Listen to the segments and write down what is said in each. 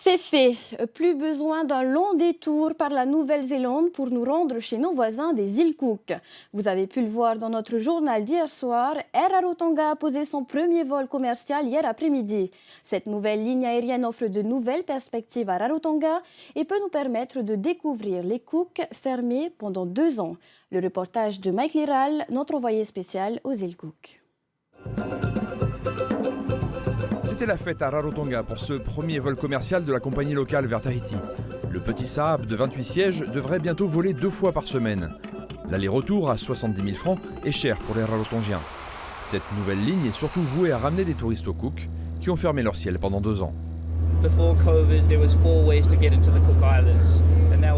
C'est fait. Plus besoin d'un long détour par la Nouvelle-Zélande pour nous rendre chez nos voisins des îles Cook. Vous avez pu le voir dans notre journal d'hier soir, Air Rarotonga a posé son premier vol commercial hier après-midi. Cette nouvelle ligne aérienne offre de nouvelles perspectives à Rarotonga et peut nous permettre de découvrir les Cook fermés pendant 2 ans. Le reportage de Mike Liral, notre envoyé spécial aux îles Cook. C'était la fête à Rarotonga pour ce premier vol commercial de la compagnie locale vers Tahiti. Le petit Saab de 28 sièges devrait bientôt voler 2 fois par semaine. L'aller-retour à 70 000 francs est cher pour les Rarotongiens. Cette nouvelle ligne est surtout vouée à ramener des touristes aux Cook qui ont fermé leur ciel pendant 2 ans.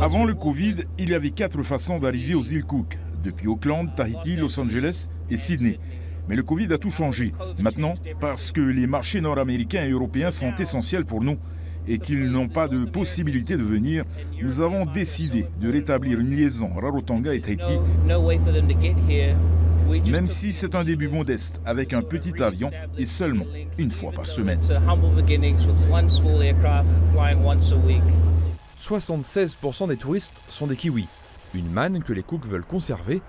Avant le Covid, il y avait 4 façons d'arriver aux îles Cook, depuis Auckland, Tahiti, Los Angeles et Sydney. Mais le Covid a tout changé. Maintenant, parce que les marchés nord-américains et européens sont essentiels pour nous et qu'ils n'ont pas de possibilité de venir, nous avons décidé de rétablir une liaison Rarotonga et Tahiti, même si c'est un début modeste, avec un petit avion et seulement 1 fois par semaine. 76% des touristes sont des kiwis, une manne que les Cook veulent conserver.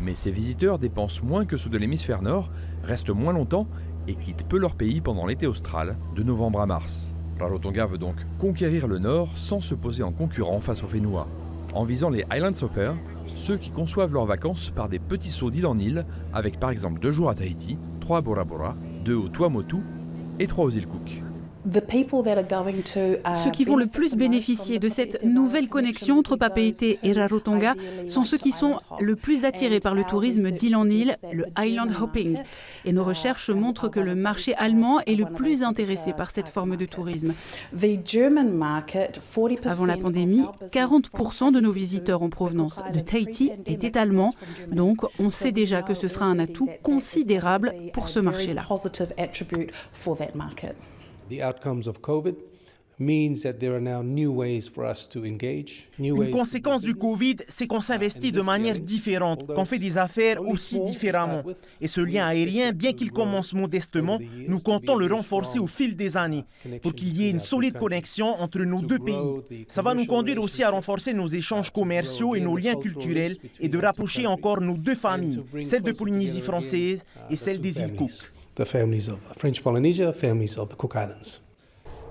Mais ces visiteurs dépensent moins que ceux de l'hémisphère nord, restent moins longtemps et quittent peu leur pays pendant l'été austral, de novembre à mars. Rarotonga veut donc conquérir le nord sans se poser en concurrent face aux Whenua, en visant les Island Hoppers, ceux qui conçoivent leurs vacances par des petits sauts d'île en île, avec par exemple 2 jours à Tahiti, 3 à Bora Bora, 2 au Tuamotu et 3 aux îles Cook. Ceux qui vont le plus bénéficier de cette nouvelle connexion entre Papeete et Rarotonga sont ceux qui sont le plus attirés par le tourisme d'île en île, le island hopping. Et nos recherches montrent que le marché allemand est le plus intéressé par cette forme de tourisme. Avant la pandémie, 40% de nos visiteurs en provenance de Tahiti étaient allemands, donc on sait déjà que ce sera un atout considérable pour ce marché-là. Une conséquence du Covid, c'est qu'on s'investit de manière différente, qu'on fait des affaires aussi différemment. Et ce lien aérien, bien qu'il commence modestement, nous comptons le renforcer au fil des années pour qu'il y ait une solide connexion entre nos 2 pays. Ça va nous conduire aussi à renforcer nos échanges commerciaux et nos liens culturels et de rapprocher encore nos 2 familles, celle de Polynésie française et celle des îles Cook.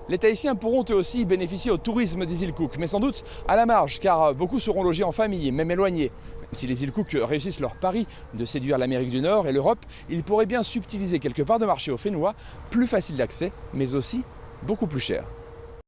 Les Tahitiens pourront eux aussi bénéficier au tourisme des îles Cook, mais sans doute à la marge, car beaucoup seront logés en famille, même éloignés. Si les îles Cook réussissent leur pari de séduire l'Amérique du Nord et l'Europe, ils pourraient bien subtiliser quelque part de marché aux Whenua, plus facile d'accès, mais aussi beaucoup plus cher.